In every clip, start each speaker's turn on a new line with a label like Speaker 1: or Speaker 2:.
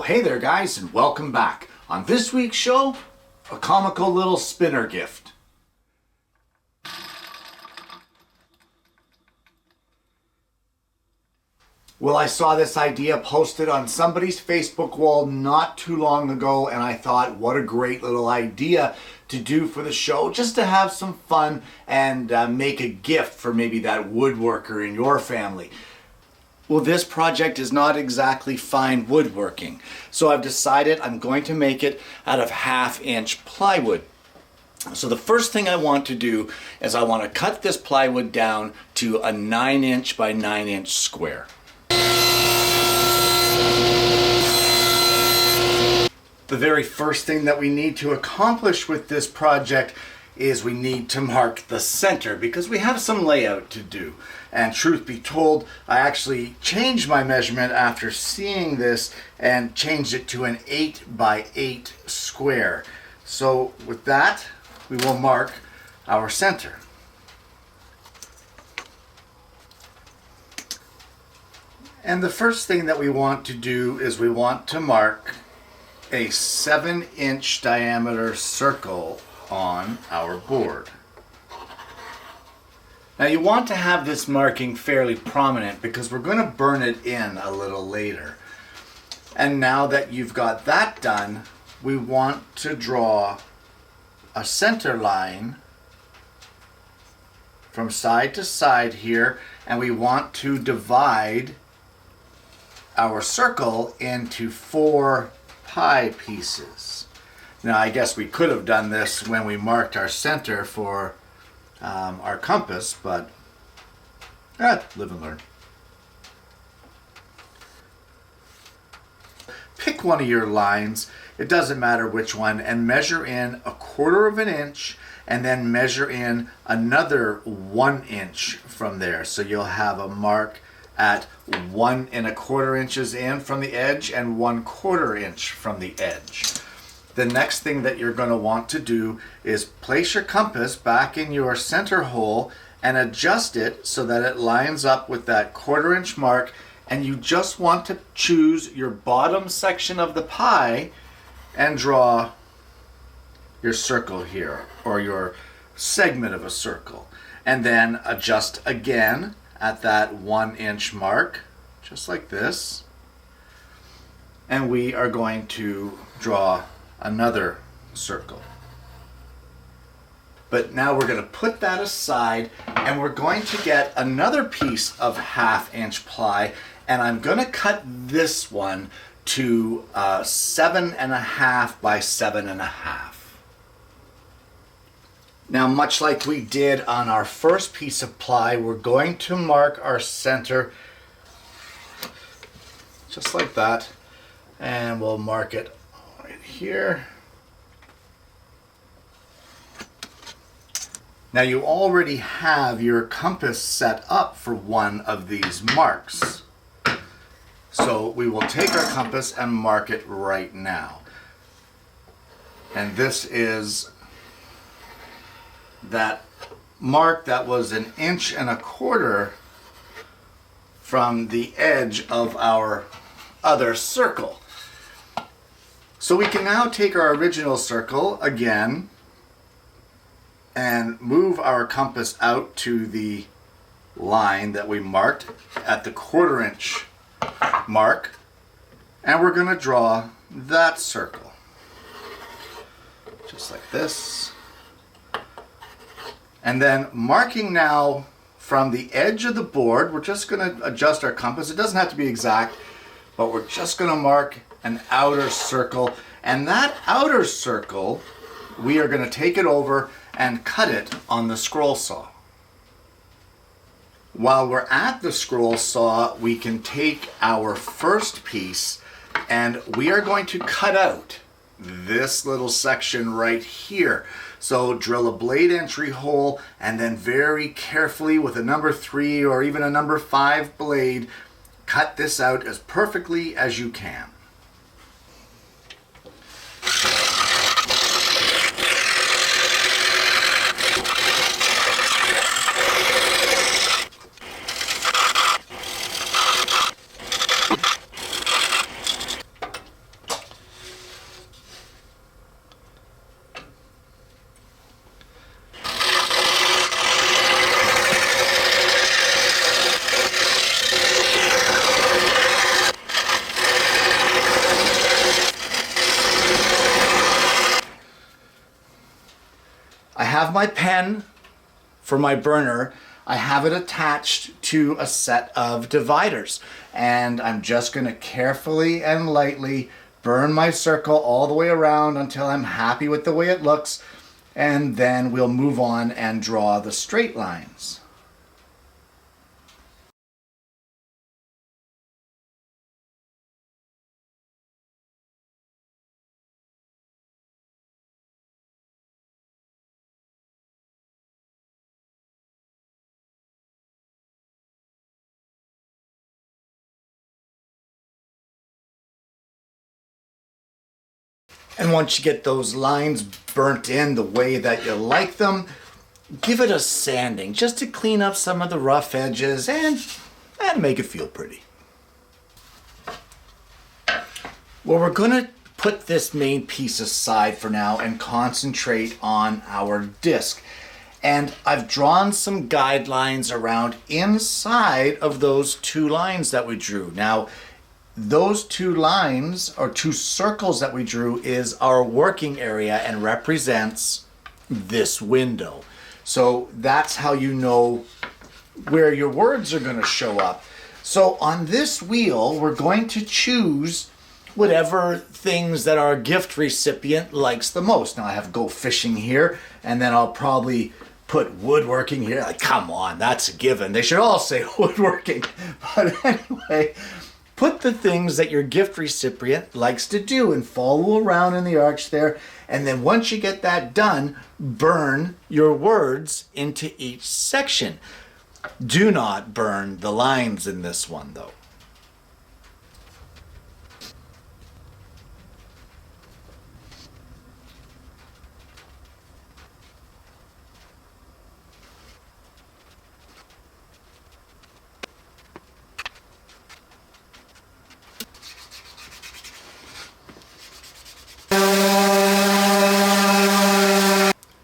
Speaker 1: Well, hey there guys, and welcome back. On this week's show, a comical little spinner gift. Well, I saw this idea posted on somebody's Facebook wall not too long ago, and I thought, what a great little idea to do for the show, just to have some fun and make a gift for maybe that woodworker in your family. Well, this project is not exactly fine woodworking, so I've decided I'm going to make it out of 1/2-inch plywood. So the first thing I want to do is I want to cut this plywood down to a 9-inch by 9-inch square. The very first thing that we need to accomplish with this project is we need to mark the center because we have some layout to do. And truth be told, I actually changed my measurement after seeing this and changed it to an 8 by 8 square. So with that, we will mark our center. And the first thing that we want to do is we want to mark a 7-inch diameter circle on our board. Now you want to have this marking fairly prominent because we're going to burn it in a little later. And now that you've got that done, we want to draw a center line from side to side here, and we want to divide our circle into 4 pie pieces. Now I guess we could have done this when we marked our center for our compass, but live and learn. Pick one of your lines, it doesn't matter which one, and measure in 1/4 of an inch and then measure in another 1 inch from there. So you'll have a mark at 1 1/4 inches in from the edge and 1/4 inch from the edge. The next thing that you're going to want to do is place your compass back in your center hole and adjust it so that it lines up with that 1/4 inch mark, and you just want to choose your bottom section of the pie and draw your circle here, or your segment of a circle, and then adjust again at that 1 inch mark, just like this, and we are going to draw another circle. But now we're going to put that aside, and we're going to get another piece of 1/2-inch ply, and I'm going to cut this one to 7.5 by 7.5. Now, much like we did on our first piece of ply, we're going to mark our center just like that, and we'll mark it right here. Now you already have your compass set up for one of these marks. So we will take our compass and mark it right now. And this is that mark that was 1 1/4 inches from the edge of our other circle. So we can now take our original circle again and move our compass out to the line that we marked at the 1/4 inch mark, and we're going to draw that circle just like this. And then marking now from the edge of the board, we're just going to adjust our compass. It doesn't have to be exact, but we're just going to mark an outer circle, and that outer circle we are going to take it over and cut it on the scroll saw. While we're at the scroll saw, we can take our first piece and we are going to cut out this little section right here. So drill a blade entry hole, and then very carefully with a number 3 or even a number 5 blade, cut this out as perfectly as you can. have my pen for my burner. I have it attached to a set of dividers, and I'm just going to carefully and lightly burn my circle all the way around until I'm happy with the way it looks, and then we'll move on and draw the straight lines. And once you get those lines burnt in the way that you like them, give it a sanding just to clean up some of the rough edges and make it feel pretty. Well, we're going to put this main piece aside for now and concentrate on our disc. And I've drawn some guidelines around inside of those two lines that we drew. Now, those two lines, or two circles that we drew, is our working area and represents this window. So that's how you know where your words are going to show up. So on this wheel, we're going to choose whatever things that our gift recipient likes the most. Now I have go fishing here, and then I'll probably put woodworking here. Like, come on, that's a given. They should all say woodworking. But anyway, put the things that your gift recipient likes to do and follow around in the arch there. And then once you get that done, burn your words into each section. Do not burn the lines in this one, though.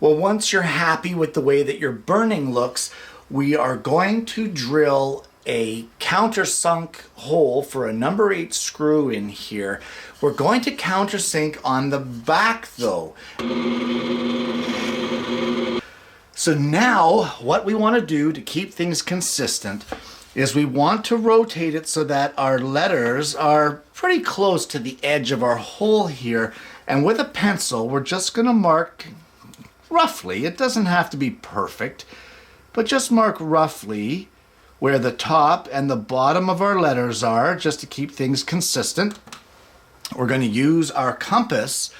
Speaker 1: Well, once you're happy with the way that your burning looks, we are going to drill a countersunk hole for a number 8 screw in here. We're going to countersink on the back though. So now what we want to do to keep things consistent is we want to rotate it so that our letters are pretty close to the edge of our hole here. And with a pencil, we're just going to mark roughly, it doesn't have to be perfect, but just mark roughly where the top and the bottom of our letters are, just to keep things consistent. We're going to use our compass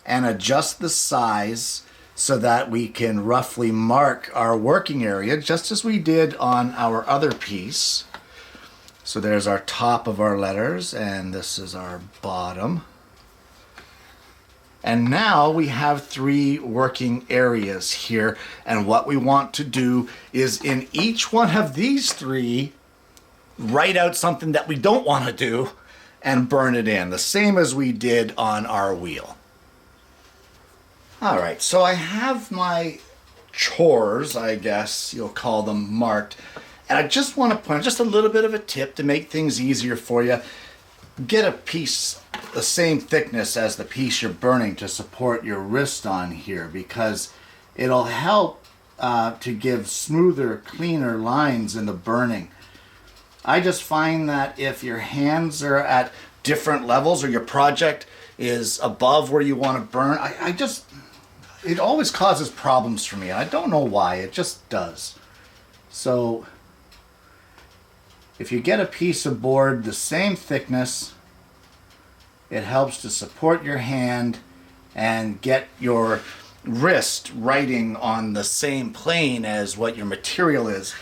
Speaker 1: and adjust the size so that we can roughly mark our working area, just as we did on our other piece. So there's our top of our letters, and this is our bottom. And now we have 3 working areas here, and what we want to do is in each one of these 3 write out something that we don't want to do and burn it in, the same as we did on our wheel. Alright, so I have my chores, I guess you'll call them, marked, and I just want to point just a little bit of a tip to make things easier for you. Get a piece the same thickness as the piece you're burning to support your wrist on here, because it'll help to give smoother, cleaner lines in the burning. I just find that if your hands are at different levels or your project is above where you want to burn, it always causes problems for me. I don't know why, it just does. So if you get a piece of board the same thickness, it helps to support your hand and get your wrist writing on the same plane as what your material is.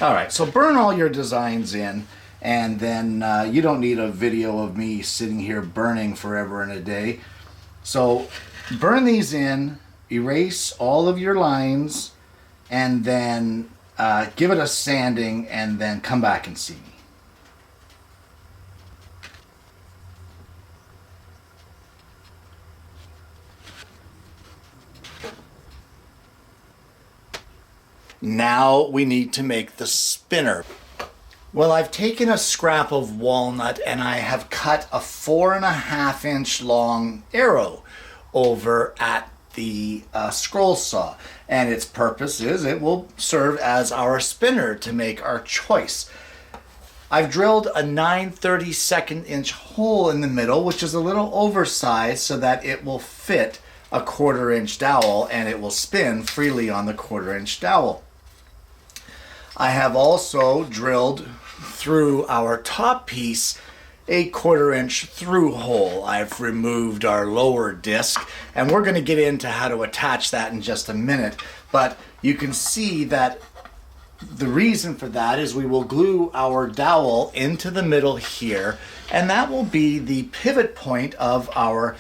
Speaker 1: Alright, so burn all your designs in, and then you don't need a video of me sitting here burning forever and a day. So burn these in, erase all of your lines, and then give it a sanding, and then come back and see me. Now we need to make the spinner. Well, I've taken a scrap of walnut and I have cut a 4.5 inch long arrow over at the scroll saw. And its purpose is it will serve as our spinner to make our choice. I've drilled a 9/32 inch hole in the middle, which is a little oversized so that it will fit a 1/4 inch dowel and it will spin freely on the 1/4 inch dowel. I have also drilled through our top piece a 1/4 inch through hole. I've removed our lower disc and we're going to get into how to attach that in just a minute, but you can see that the reason for that is we will glue our dowel into the middle here, and that will be the pivot point of our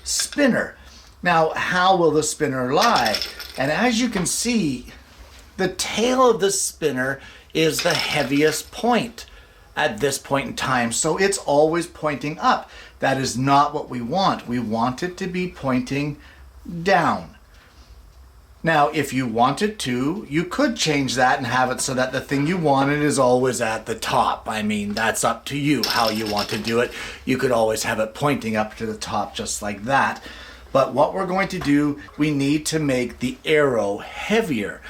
Speaker 1: spinner. Now, how will the spinner lie? And as you can see, the tail of the spinner is the heaviest point at this point in time, so it's always pointing up. That is not what we want. We want it to be pointing down. Now, if you wanted to, you could change that and have it so that the thing you wanted is always at the top. I mean, that's up to you how you want to do it. You could always have it pointing up to the top just like that. But what we're going to do, we need to make the arrow heavier.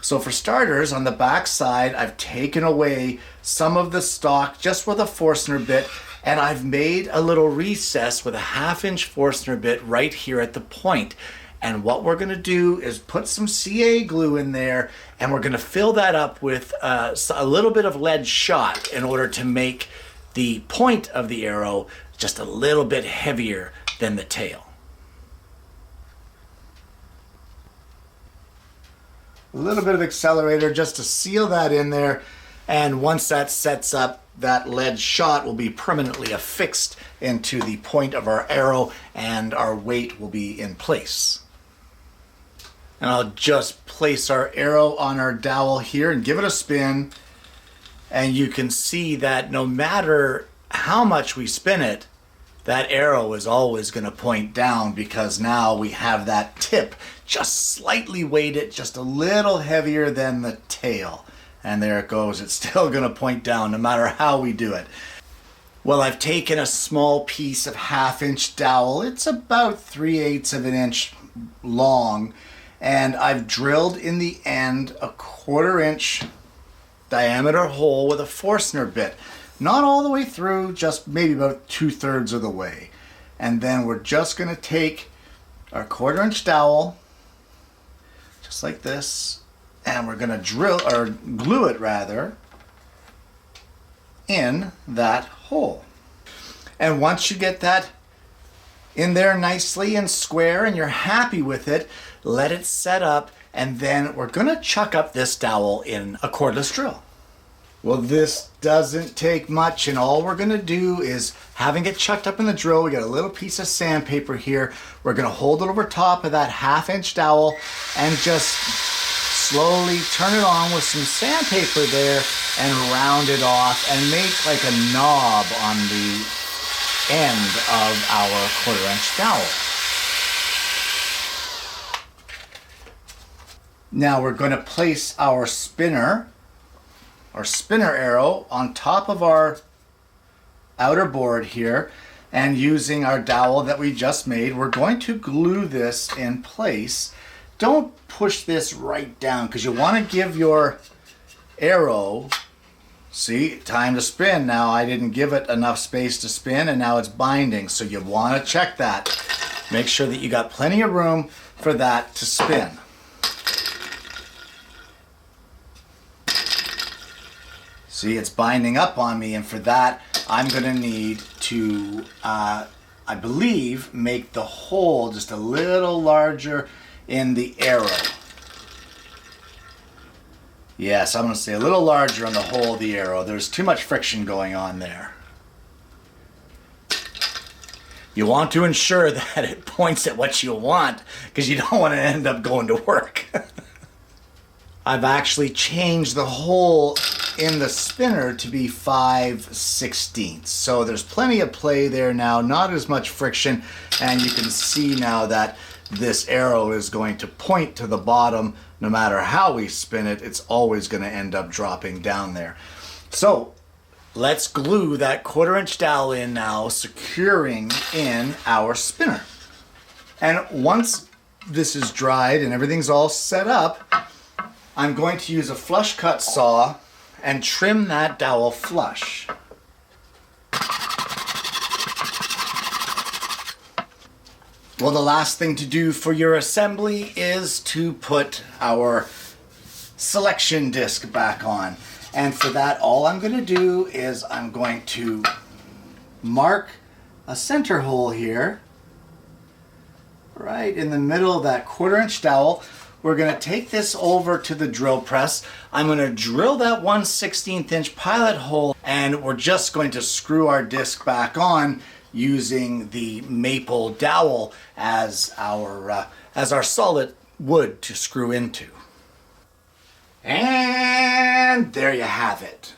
Speaker 1: So for starters, on the back side, I've taken away some of the stock just with a Forstner bit, and I've made a little recess with a 1/2 inch Forstner bit right here at the point. And what we're going to do is put some CA glue in there, and we're going to fill that up with a little bit of lead shot in order to make the point of the arrow just a little bit heavier than the tail. A little bit of accelerator just to seal that in there, and once that sets up, that lead shot will be permanently affixed into the point of our arrow and our weight will be in place. And I'll just place our arrow on our dowel here and give it a spin, and you can see that no matter how much we spin it, that arrow is always going to point down because now we have that tip just slightly weighted, just a little heavier than the tail. And there it goes. It's still going to point down no matter how we do it. Well, I've taken a small piece of 1/2 inch dowel. It's about 3/8 of an inch long. And I've drilled in the end a 1/4 inch diameter hole with a Forstner bit. Not all the way through, just maybe about 2/3 of the way. And then we're just going to take our 1/4 inch dowel, just like this, and we're going to drill, or glue it rather, in that hole. And once you get that in there nicely and square and you're happy with it, let it set up, and then we're going to chuck up this dowel in a cordless drill. Well, this doesn't take much, and all we're going to do is, having it chucked up in the drill, we got a little piece of sandpaper here. We're going to hold it over top of that 1/2 inch dowel and just slowly turn it on with some sandpaper there and round it off and make like a knob on the end of our 1/4 inch dowel. Now we're going to place our spinner arrow on top of our outer board here, and using our dowel that we just made, we're going to glue this in place. Don't push this right down because you want to give your arrow, see, time to spin. Now I didn't give it enough space to spin and now it's binding, so you want to check that. Make sure that you got plenty of room for that to spin. See, it's binding up on me, and for that, I'm going to need to, I believe, make the hole just a little larger in the arrow. Yes, I'm going to say a little larger on the hole of the arrow. There's too much friction going on there. You want to ensure that it points at what you want, because you don't want to end up going to work. I've actually changed the hole in the spinner to be 5/16. So there's plenty of play there now, not as much friction, and you can see now that this arrow is going to point to the bottom. No matter how we spin it, it's always going to end up dropping down there. So let's glue that 1/4" dowel in now, securing in our spinner. And once this is dried and everything's all set up, I'm going to use a flush cut saw and trim that dowel flush. Well, the last thing to do for your assembly is to put our selection disc back on. And for that, all I'm going to do is I'm going to mark a center hole here, right in the middle of that 1/4" dowel. We're going to take this over to the drill press. I'm going to drill that 1/16" pilot hole, and we're just going to screw our disc back on using the maple dowel as our solid wood to screw into. And there you have it.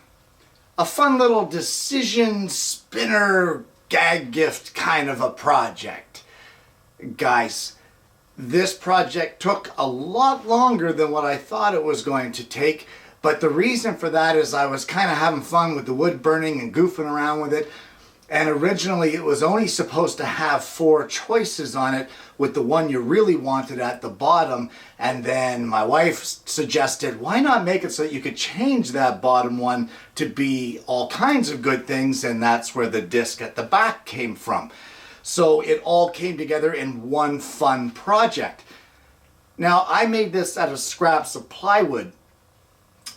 Speaker 1: A fun little decision spinner gag gift kind of a project. Guys, this project took a lot longer than what I thought it was going to take, but the reason for that is I was kind of having fun with the wood burning and goofing around with it. And originally it was only supposed to have 4 choices on it, with the one you really wanted at the bottom. And then my wife suggested, why not make it so that you could change that bottom one to be all kinds of good things, and that's where the disc at the back came from. So it all came together in one fun project. Now, I made this out of scraps of plywood.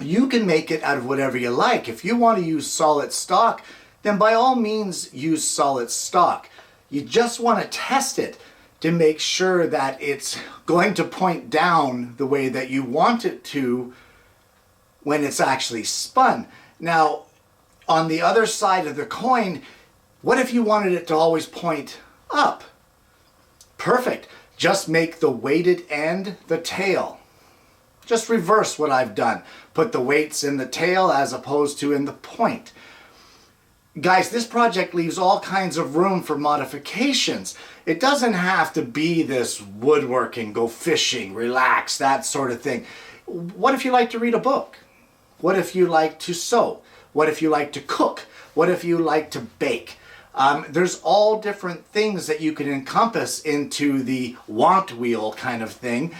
Speaker 1: You can make it out of whatever you like. If you want to use solid stock, then by all means use solid stock. You just want to test it to make sure that it's going to point down the way that you want it to when it's actually spun. Now, on the other side of the coin, what if you wanted it to always point up? Perfect. Just make the weighted end the tail. Just reverse what I've done. Put the weights in the tail as opposed to in the point. Guys, this project leaves all kinds of room for modifications. It doesn't have to be this woodworking, go fishing, relax, that sort of thing. What if you like to read a book? What if you like to sew? What if you like to cook? What if you like to bake? There's all different things that you can encompass into the want wheel kind of thing,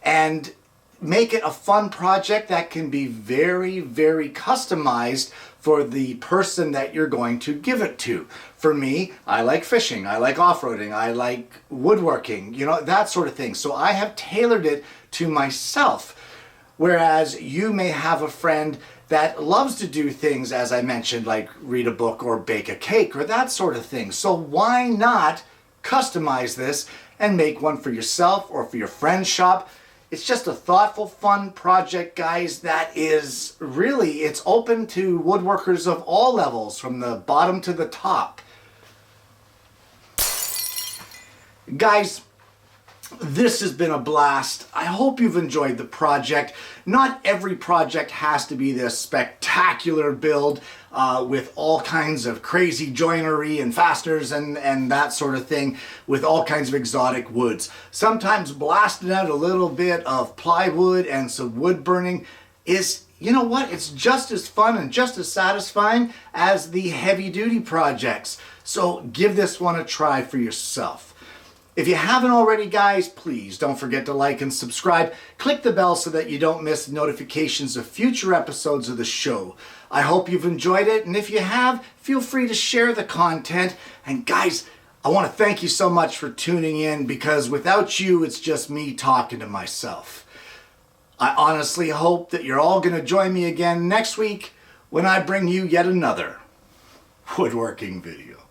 Speaker 1: and make it a fun project that can be very, very customized for the person that you're going to give it to. For me, I like fishing, I like off-roading, I like woodworking, you know, that sort of thing. So I have tailored it to myself. Whereas you may have a friend that loves to do things, as I mentioned, like read a book or bake a cake or that sort of thing. So why not customize this and make one for yourself or for your friend's shop? It's just a thoughtful, fun project, guys, that is really, it's open to woodworkers of all levels, from the bottom to the top. Guys, this has been a blast. I hope you've enjoyed the project. Not every project has to be this spectacular build with all kinds of crazy joinery and fasteners and that sort of thing, with all kinds of exotic woods. Sometimes blasting out a little bit of plywood and some wood burning is, you know what, it's just as fun and just as satisfying as the heavy duty projects. So give this one a try for yourself. If you haven't already, guys, please don't forget to like and subscribe. Click the bell so that you don't miss notifications of future episodes of the show. I hope you've enjoyed it, and if you have, feel free to share the content. And guys, I want to thank you so much for tuning in, because without you, it's just me talking to myself. I honestly hope that you're all going to join me again next week when I bring you yet another woodworking video.